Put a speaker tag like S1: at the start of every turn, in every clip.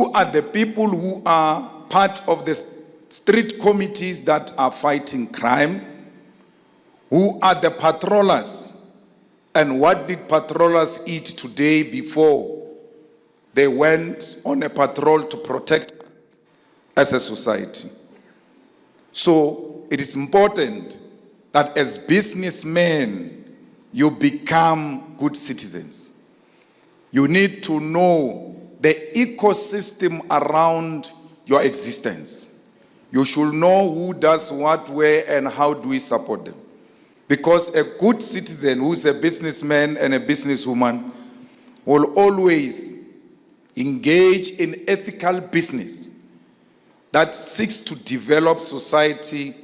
S1: Who are the people who are part of the street committees that are fighting crime? Who are the patrollers? And what did patrollers eat today before they went on a patrol to protect as a society? So it is important that as businessmen, you become good citizens. You need to know the ecosystem around your existence. You should know who does what, where, and how do we support them. Because a good citizen who is a businessman and a businesswoman will always engage in ethical business that seeks to develop society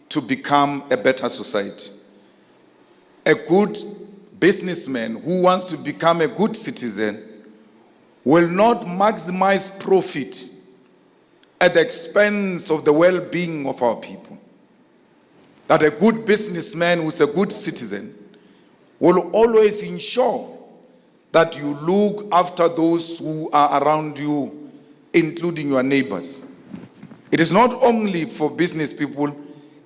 S1: to become a better society. A good businessman who wants to become a good citizen will not maximize profit at the expense of the well-being of our people. That a good businessman who is a good citizen will always ensure that you look after those who are around you, including your neighbors. It is not only for business people,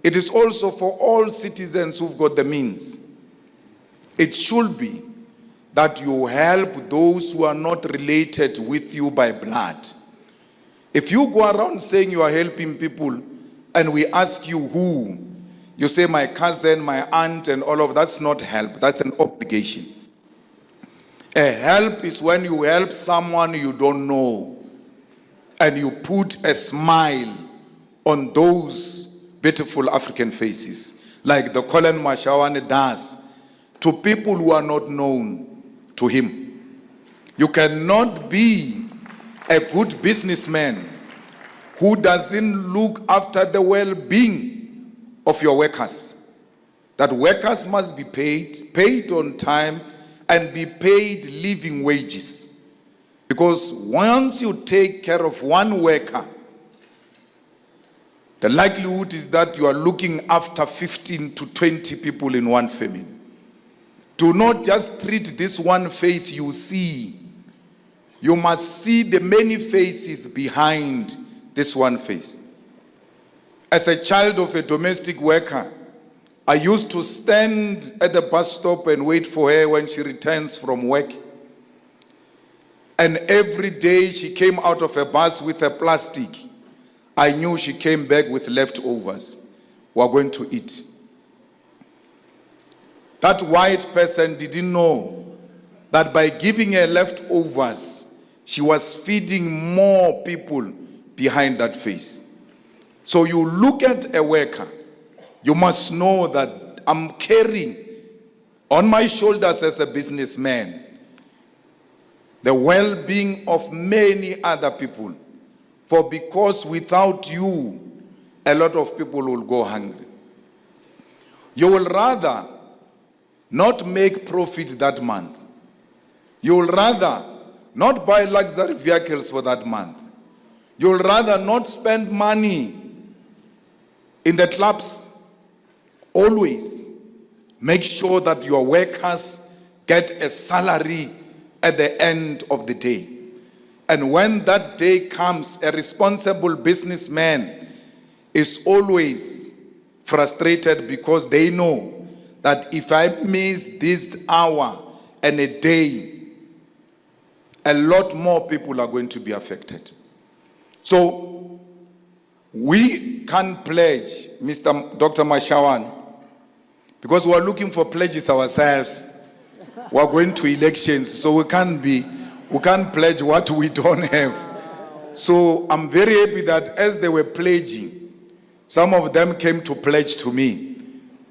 S1: it is also for all citizens who've got the means. It should be that you help those who are not related with you by blood. If you go around saying you are helping people and we ask you who, you say my cousin, my aunt, and all of that's not help, that's an obligation. A help is when you help someone you don't know and you put a smile on those beautiful African faces, like the Colin Mashawane does to people who are not known to him. You cannot be a good businessman who doesn't look after the well-being of your workers. That workers must be paid on time, and be paid living wages. Because once you take care of one worker, the likelihood is that you are looking after 15 to 20 people in one family. Do not just treat this one face you see. You must see the many faces behind this one face. As a child of a domestic worker, I used to stand at the bus stop and wait for her when she returns from work. And every day she came out of a bus with a plastic. I knew she came back with leftovers. We are going to eat. That white person didn't know that by giving her leftovers, she was feeding more people behind that face. So you look at a worker, you must know that I'm carrying on my shoulders as a businessman the well-being of many other people. For because without you, a lot of people will go hungry. You will rather not make profit that month. You will rather not buy luxury vehicles for that month. You will rather not spend money in the clubs. Always make sure that your workers get a salary at the end of the day. And when that day comes, a responsible businessman is always frustrated because they know that if I miss this hour and a day, a lot more people are going to be affected. So we can pledge, Dr. Mashawan, because we are looking for pledges ourselves. We are going to elections, so we can't pledge what we don't have. So I'm very happy that as they were pledging, some of them came to pledge to me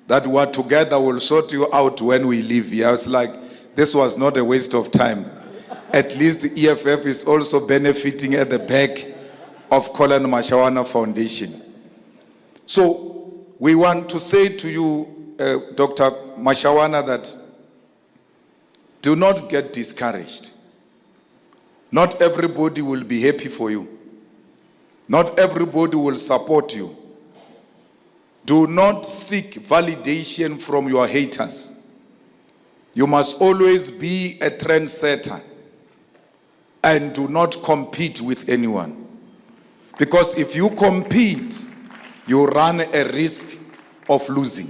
S1: that we are together, we'll sort you out when we leave here. I was like, this was not a waste of time. At least the EFF is also benefiting at the back of Colin Mashawana Foundation. So we want to say to you, Dr. Mashawana, that do not get discouraged. Not everybody will be happy for you. Not everybody will support you. Do not seek validation from your haters. You must always be a trendsetter. and do not compete with anyone. Because if you compete, you run a risk of losing.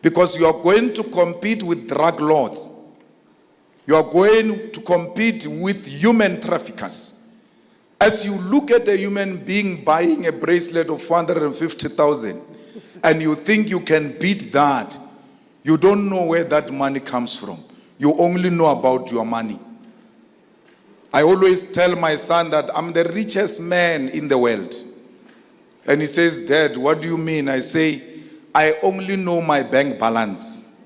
S1: Because you are going to compete with drug lords. You are going to compete with human traffickers. As you look at a human being buying a bracelet of 450,000 and you think you can beat that, you don't know where that money comes from. You only know about your money. I always tell my son that I'm the richest man in the world. And he says, Dad, what do you mean? I say, I only know my bank balance.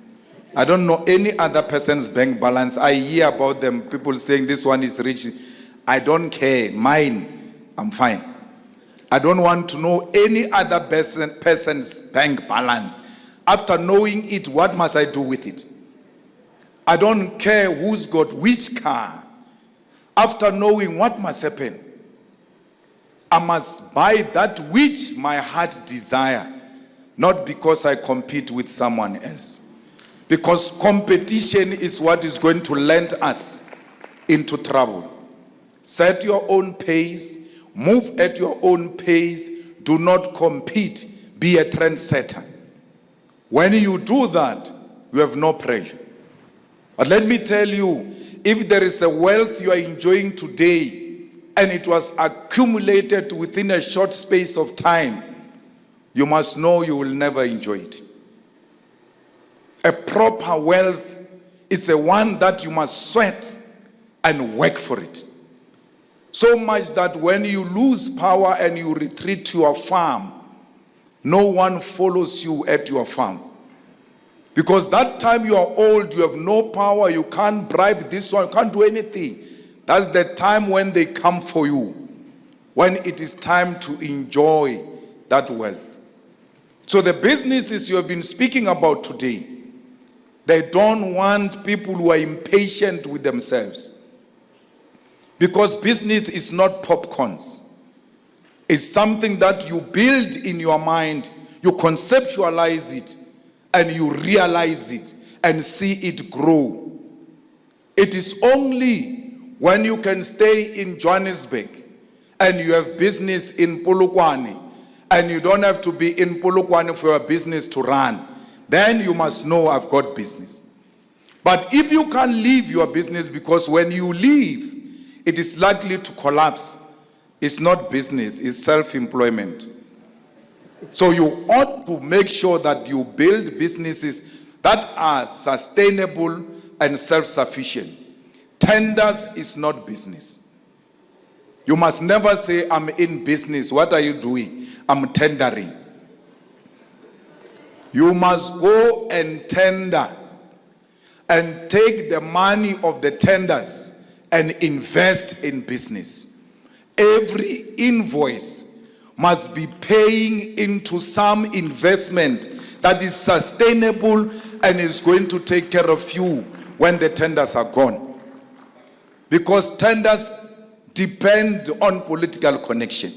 S1: I don't know any other person's bank balance. I hear about them, people saying this one is rich. I don't care. Mine, I'm fine. I don't want to know any other person's bank balance. After knowing it, what must I do with it? I don't care who's got which car. After knowing, what must happen? I must buy that which my heart desire, not because I compete with someone else. Because competition is what is going to land us into trouble. Set your own pace, move at your own pace, do not compete, be a trendsetter. When you do that, you have no pressure. But let me tell you, if there is a wealth you are enjoying today, and it was accumulated within a short space of time, you must know you will never enjoy it. A proper wealth is a one that you must sweat and work for it. So much that when you lose power and you retreat to your farm, no one follows you at your farm. Because that time you are old, you have no power, you can't bribe this one, you can't do anything. That's the time when they come for you, when it is time to enjoy that wealth. So the businesses you have been speaking about today, they don't want people who are impatient with themselves. Because business is not popcorns. It's something that you build in your mind, you conceptualize it, and you realize it and see it grow. It is only when you can stay in Johannesburg and you have business in Polokwane and you don't have to be in Polokwane for your business to run, then you must know I've got business. But if you can't leave your business, because when you leave, it is likely to collapse, it's not business, it's self-employment. So you ought to make sure that you build businesses that are sustainable and self-sufficient. Tenders is not business. You must never say, I'm in business. What are you doing? I'm tendering. You must go and tender and take the money of the tenders and invest in business. Every invoice must be paying into some investment that is sustainable and is going to take care of you when the tenders are gone. Because tenders depend on political connection.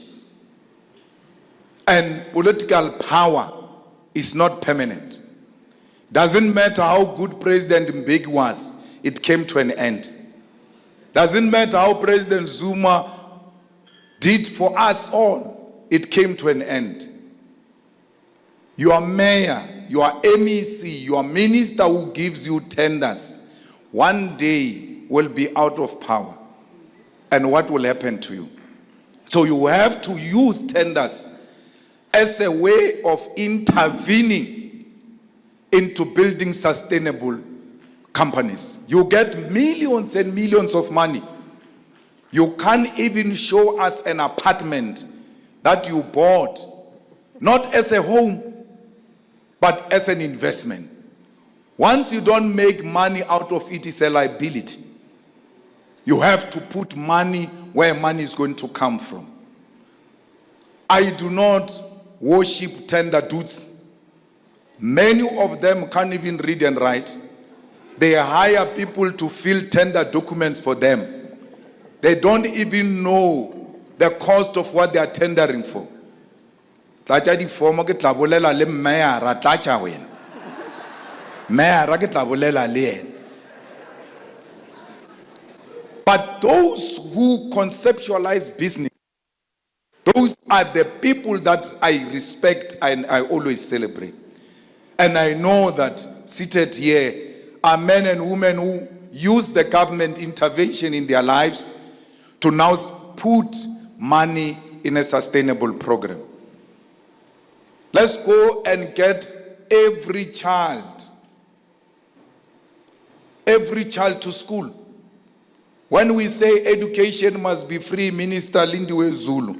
S1: And political power is not permanent. Doesn't matter how good President Mbeki was, it came to an end. Doesn't matter how President Zuma did for us all, it came to an end. Your mayor, your MEC, your minister who gives you tenders, one day will be out of power. And what will happen to you? So you have to use tenders as a way of intervening into building sustainable companies. You get millions and millions of money. You can't even show us an apartment that you bought, not as a home, but as an investment. Once you don't make money out of it, it's a liability. You have to put money where money is going to come from. I do not worship tender dudes. Many of them can't even read and write. They hire people to fill tender documents for them. They don't even know the cost of what they are tendering for. Tlatsa di form ke tla bolela le mayor ra tlatsa wena. Mayor ke tla bolela le ena. But those who conceptualize business, those are the people that I respect and I always celebrate. And I know that seated here are men and women who use the government intervention in their lives to now put money in a sustainable program. Let's go and get every child to school. When we say education must be free, Minister Lindiwe Zulu,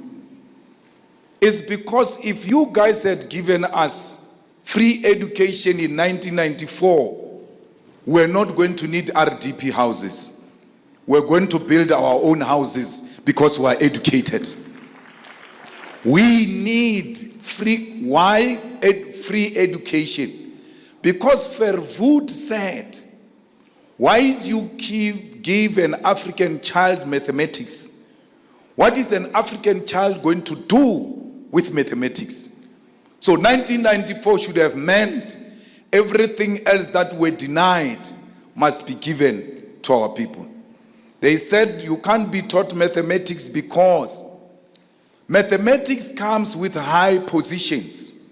S1: it's because if you guys had given us free education in 1994, we're not going to need RDP houses. We're going to build our own houses because we are educated. We need free. Why free education? Because Verwoerd said, why do you give an African child mathematics? What is an African child going to do with mathematics? So 1994 should have meant everything else that were denied must be given to our people. They said you can't be taught mathematics because mathematics comes with high positions,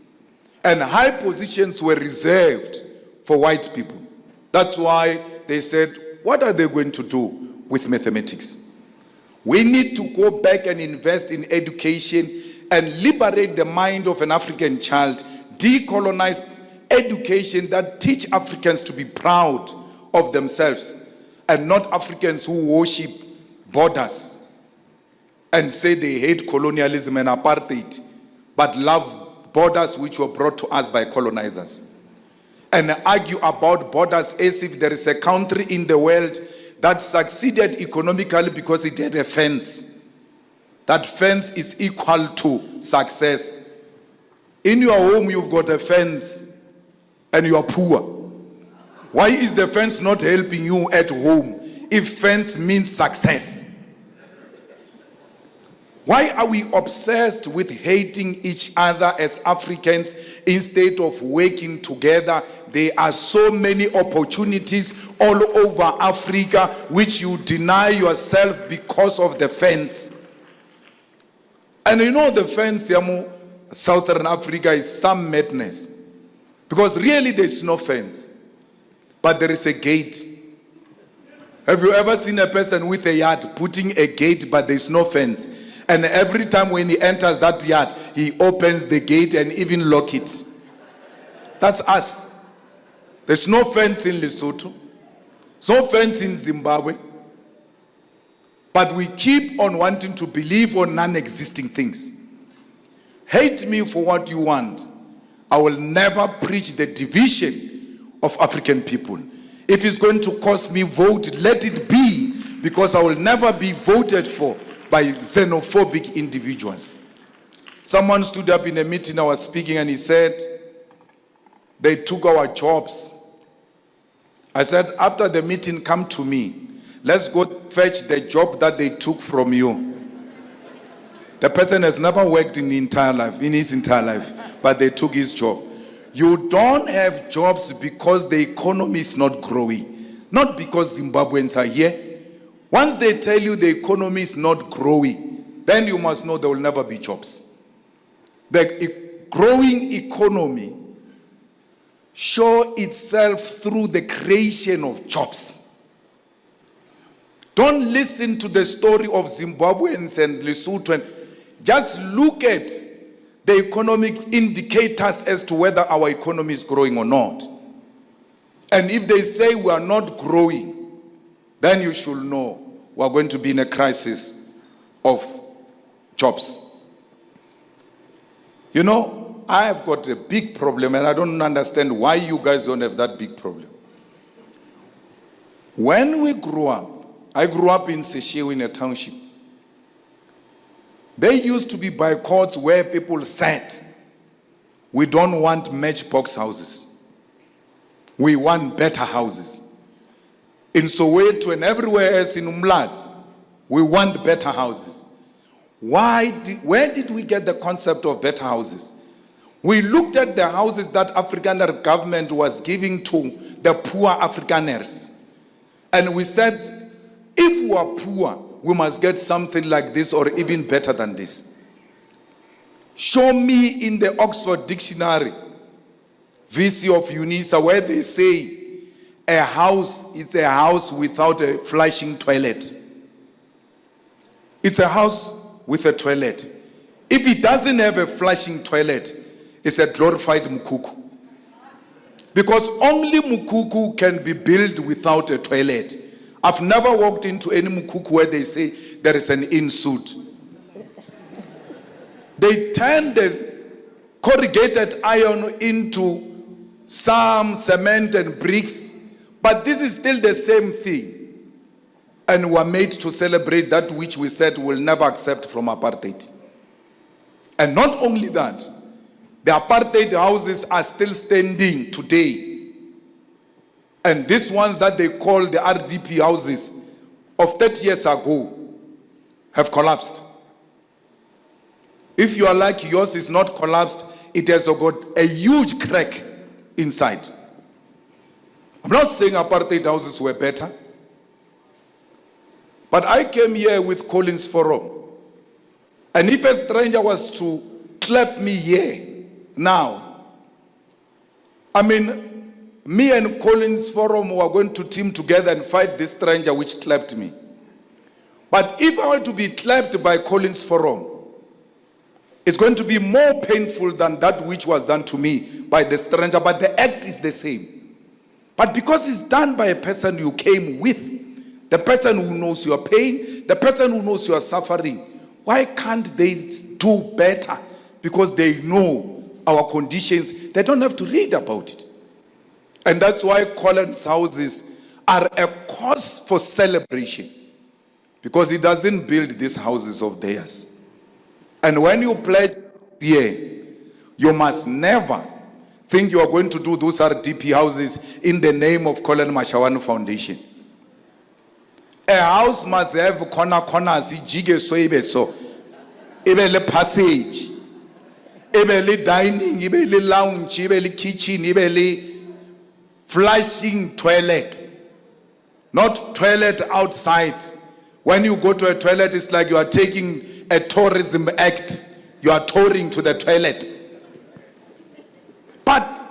S1: and high positions were reserved for white people. That's why they said, what are they going to do with mathematics? We need to go back and invest in education and liberate the mind of an African child, decolonize education that teach Africans to be proud of themselves and not Africans who worship borders and say they hate colonialism and apartheid, but love borders which were brought to us by colonizers, and argue about borders as if there is a country in the world that succeeded economically because it had a fence. That fence is equal to success. In your home, you've got a fence and you are poor. Why is the fence not helping you at home if fence means success? Why are we obsessed with hating each other as Africans instead of working together? There are so many opportunities all over Africa which you deny yourself because of the fence. And you know the fence, Southern Africa, is some madness. Because really there is no fence, but there is a gate. Have you ever seen a person with a yard putting a gate but there is no fence? And every time when he enters that yard, he opens the gate and even lock it. That's us. There's no fence in Lesotho. There's no fence in Zimbabwe. But we keep on wanting to believe on non-existing things. Hate me for what you want. I will never preach the division of African people. If it's going to cost me vote, let it be, because I will never be voted for by xenophobic individuals. Someone stood up in a meeting I was speaking and he said, they took our jobs. I said, after the meeting, come to me. Let's go fetch the job that they took from you. The person has never worked in his entire life, but they took his job. You don't have jobs because the economy is not growing, not because Zimbabweans are here. Once they tell you the economy is not growing, then you must know there will never be jobs. The growing economy shows itself through the creation of jobs. Don't listen to the story of Zimbabweans and Lesotho. Just look at the economic indicators as to whether our economy is growing or not. And if they say we are not growing, then you should know we are going to be in a crisis of jobs. You know, I have got a big problem and I don't understand why you guys don't have that big problem. When we grew up, I grew up in Seshego in a township. There used to be boycotts where people said, we don't want matchbox houses. We want better houses. In Soweto and everywhere else in Umlazi, we want better houses. Where did we get the concept of better houses? We looked at the houses that Afrikaner government was giving to the poor Afrikaners. And we said, If we are poor, we must get something like this or even better than this. Show me in the Oxford Dictionary, VC of UNISA, where they say a house is a house without a flushing toilet. It's a house with a toilet. If it doesn't have a flushing toilet, it's a glorified mukuku. Because only mukuku can be built without a toilet. I've never walked into any mukuku where they say there is an in-suit. They turn the corrugated iron into some cement and bricks, but this is still the same thing. And we are made to celebrate that which we said we'll never accept from apartheid. And not only that, the apartheid houses are still standing today. And these ones that they call the RDP houses of 30 years ago have collapsed. If you are like yours is not collapsed, it has got a huge crack inside. I'm not saying apartheid houses were better, but I came here with Collins Forum. And if a stranger was to clap me here now, I mean, me and Collins Forum were going to team together and fight this stranger which clapped me. But if I were to be clapped by Collins Forum, it's going to be more painful than that which was done to me by the stranger, but the act is the same. But because it's done by a person you came with, the person who knows your pain, the person who knows your suffering, why can't they do better? Because they know our conditions. They don't have to read about it. And that's why Collins houses are a cause for celebration. Because he doesn't build these houses of theirs. And when you pledge here, you must never think you are going to do those RDP houses in the name of Colin Mashawan Foundation. A house must have corners, so le passage, le dining, le lounge, le kitchen, le flushing toilet. Not toilet outside. When you go to a toilet, it's like you are taking a tourism act. You are touring to the toilet. But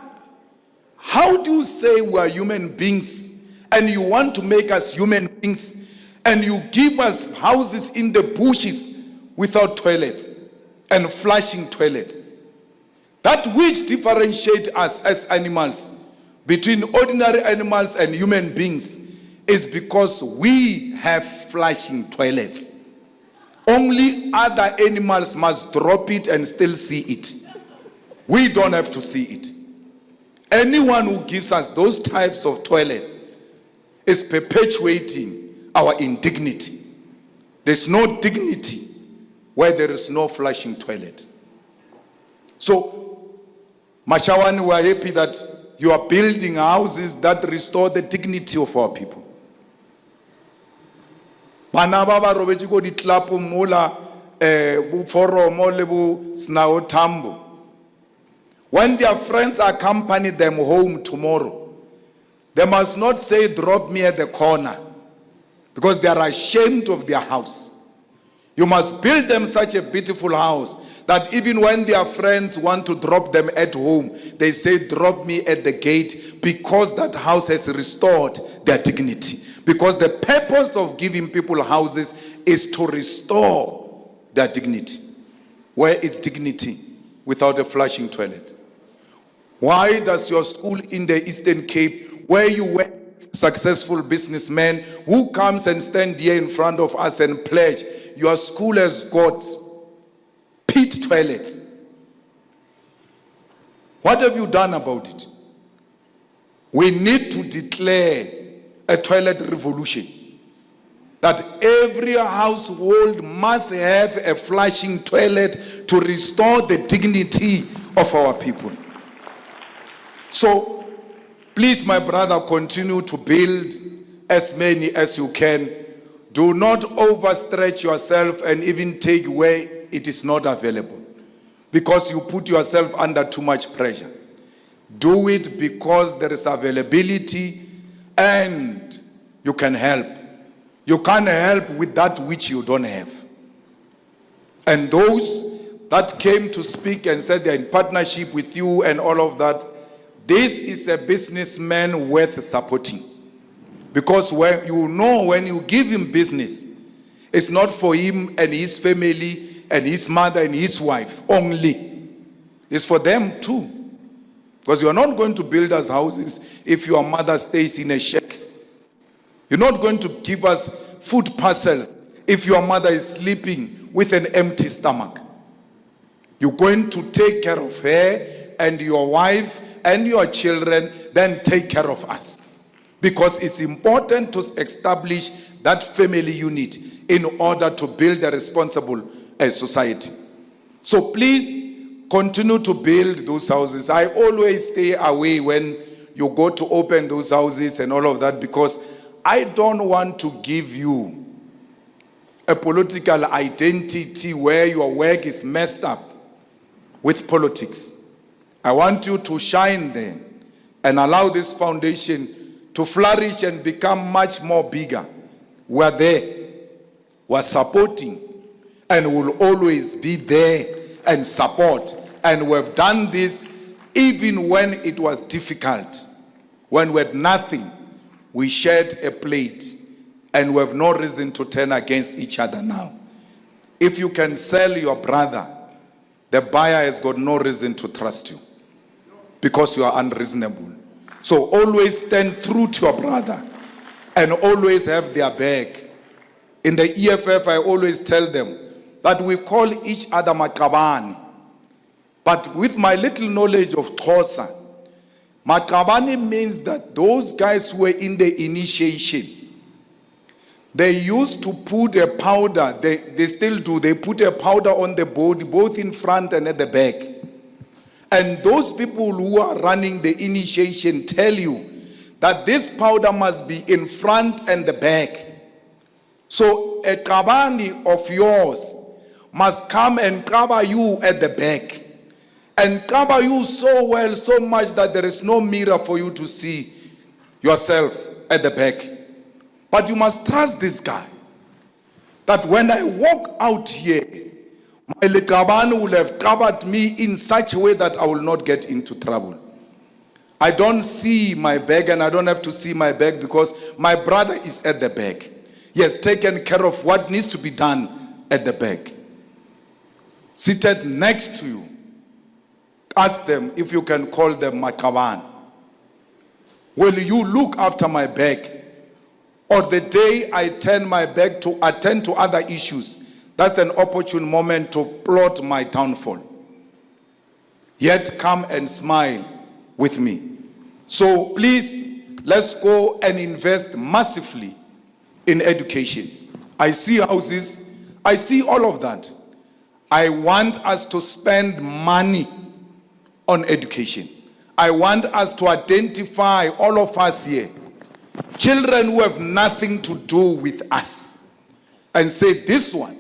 S1: how do you say we are human beings and you want to make us human beings and you give us houses in the bushes without toilets and flushing toilets? That which differentiates us as animals between ordinary animals and human beings is because we have flushing toilets. Only other animals must drop it and still see it. We don't have to see it. Anyone who gives us those types of toilets is perpetuating our indignity. There's no dignity where there is no flushing toilet. So, Mashawan, we are happy that you are building houses that restore the dignity of our people. Bana ba ba robetse go ditlapo mola bo foromo le bo snao tambo. When their friends accompany them home tomorrow, they must not say, drop me at the corner, because they are ashamed of their house. You must build them such a beautiful house that even when their friends want to drop them at home, they say, drop me at the gate, because that house has restored their dignity. Because the purpose of giving people houses is to restore their dignity. Where is dignity without a flushing toilet? Why does your school in the Eastern Cape, where you were successful businessmen, who comes and stand here in front of us and pledge, your school has got pit toilets? What have you done about it? We need to declare a toilet revolution. That every household must have a flushing toilet to restore the dignity of our people. So, please, my brother, continue to build as many as you can. Do not overstretch yourself and even take where it is not available, because you put yourself under too much pressure. Do it because there is availability and you can help. You can't help with that which you don't have. And those that came to speak and said they're in partnership with you and all of that, this is a businessman worth supporting. Because when you give him business, it's not for him and his family and his mother and his wife only. It's for them too. Because you are not going to build us houses if your mother stays in a shack. You're not going to give us food parcels if your mother is sleeping with an empty stomach. You're going to take care of her and your wife and your children, then take care of us. Because it's important to establish that family unit in order to build a responsible society. So please continue to build those houses. I always stay away when you go to open those houses and all of that, because I don't want to give you a political identity where your work is messed up with politics. I want you to shine there and allow this foundation to flourish and become much more bigger. We're there, we're supporting, and will always be there and support. And we've done this even when it was difficult. When we had nothing, we shared a plate, and we have no reason to turn against each other now. If you can sell your brother, the buyer has got no reason to trust you because you are unreasonable. So always stand true to your brother and always have their back. In the EFF, I always tell them that we call each other Makabani. But with my little knowledge of Xhosa, Makabani means that those guys who were in the initiation, they used to put a powder, they still do, they put a powder on the body, both in front and at the back. And those people who are running the initiation tell you that this powder must be in front and the back. So a kabani of yours must come and cover you at the back. And cover you so well, so much that there is no mirror for you to see yourself at the back. But you must trust this guy, that when I walk out here, my lekabani will have covered me in such a way that I will not get into trouble. I don't see my bag, and I don't have to see my bag because my brother is at the back. He has taken care of what needs to be done at the back. Seated next to you, ask them if you can call them Makaban. Will you look after my back? Or the day I turn my back to attend to other issues, that's an opportune moment to plot my downfall. Yet come and smile with me. So please, let's go and invest massively in education. I see houses, I see all of that. I want us to spend money on education. I want us to identify, all of us here, children who have nothing to do with us, and say, this one,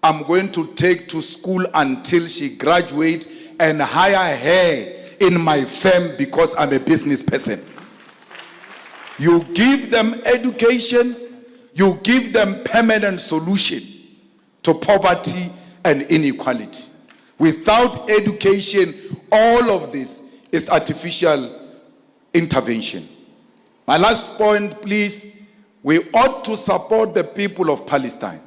S1: I'm going to take to school until she graduates and hire her in my firm because I'm a business person. You give them education, you give them permanent solution to poverty and inequality. Without education, all of this is artificial intervention. My last point, please, we ought to support the people of Palestine.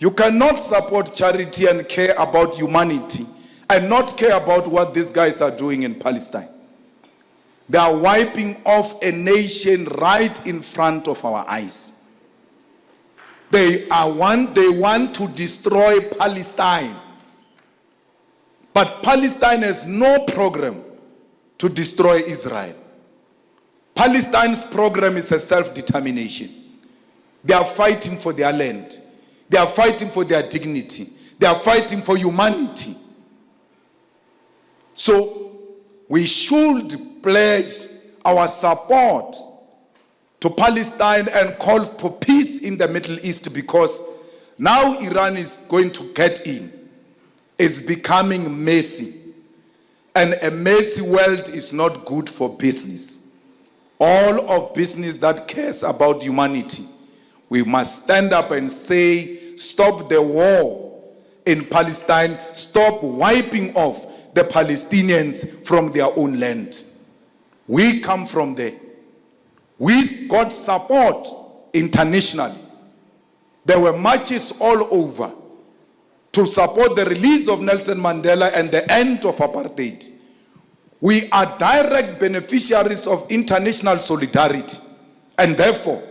S1: You cannot support charity and care about humanity and not care about what these guys are doing in Palestine. They are wiping off a nation right in front of our eyes. They want to destroy Palestine. But Palestine has no program to destroy Israel. Palestine's program is a self-determination. They are fighting for their land. They are fighting for their dignity. They are fighting for humanity. So we should pledge our support to Palestine and call for peace in the Middle East, because now Iran is going to get in. It's becoming messy. And a messy world is not good for business. All of business that cares about humanity We must stand up and say, stop the war in Palestine, stop wiping off the Palestinians from their own land. We come from there. We got support internationally. There were marches all over to support the release of Nelson Mandela and the end of apartheid. We are direct beneficiaries of international solidarity, and therefore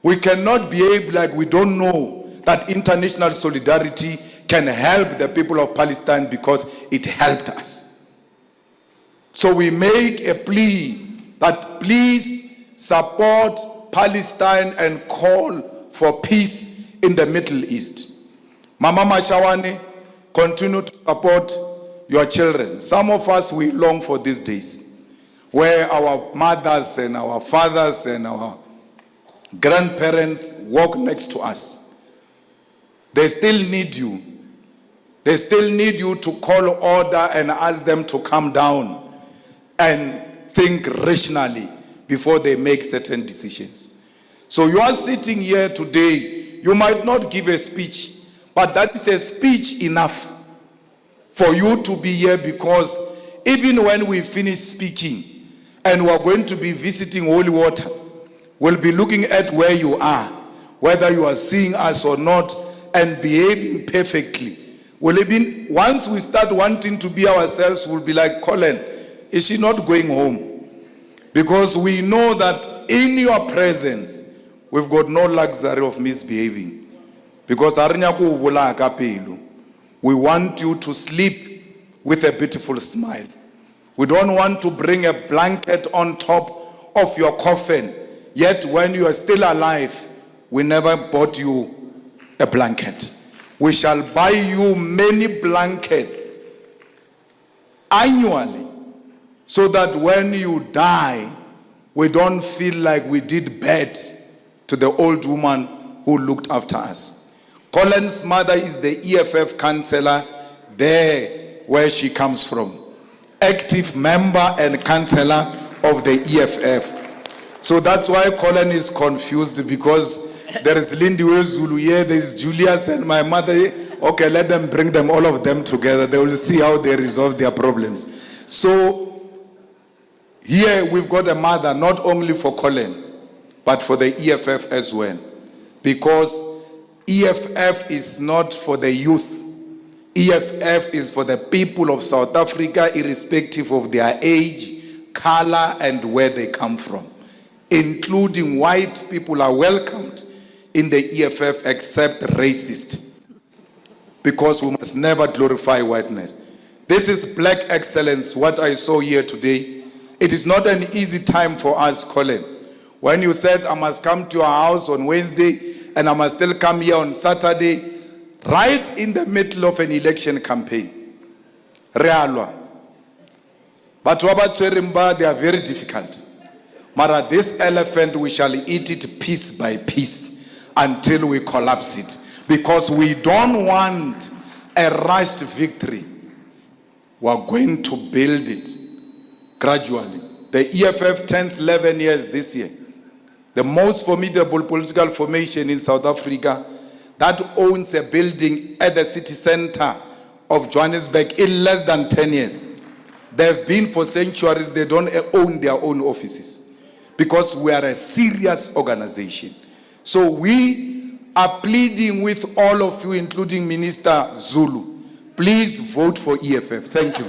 S1: we cannot behave like we don't know that international solidarity can help the people of Palestine because it helped us. So we make a plea that please support Palestine and call for peace in the Middle East. Mama Mashawane, continue to support your children. Some of us, we long for these days where our mothers and our fathers and our grandparents walk next to us. They still need you. They still need you to call order and ask them to calm down and think rationally before they make certain decisions. So you are sitting here today, you might not give a speech, but that is a speech enough for you to be here, because even when we finish speaking and we are going to be visiting Holy Water, we'll be looking at where you are, whether you are seeing us or not, and behaving perfectly. Will it be, once we start wanting to be ourselves, we'll be like, Colin, is she not going home? Because we know that in your presence, we've got no luxury of misbehaving. Because we want you to sleep with a beautiful smile. We don't want to bring a blanket on top of your coffin, yet when you are still alive, we never bought you a blanket. We shall buy you many blankets annually, so that when you die, we don't feel like we did bad to the old woman who looked after us. Colin's mother is the EFF councillor there where she comes from. Active member and councillor of the EFF. So that's why Colin is confused, because there is Lindiwe Zulu here, there is Julius and my mother here. Okay, let them bring them, all of them together. They will see how they resolve their problems. So here we've got a mother not only for Colin, but for the EFF as well. Because EFF is not for the youth. EFF is for the people of South Africa, irrespective of their age, color, and where they come from. Including white people are welcomed in the EFF, except racist. Because we must never glorify whiteness. This is black excellence, what I saw here today. It is not an easy time for us, Colin. When you said, I must come to your house on Wednesday, and I must still come here on Saturday, right in the middle of an election campaign. Realwa. But Wabatswerimba, they are very difficult. Mara, this elephant, we shall eat it piece by piece until we collapse it. Because we don't want a rushed victory. We are going to build it gradually. The EFF turns 11 years this year. The most formidable political formation in South Africa that owns a building at the city center of Johannesburg in less than 10 years. They've been for centuries, they don't own their own offices. Because we are a serious organization. So we are pleading with all of you, including Minister Zulu. Please vote for EFF. Thank you.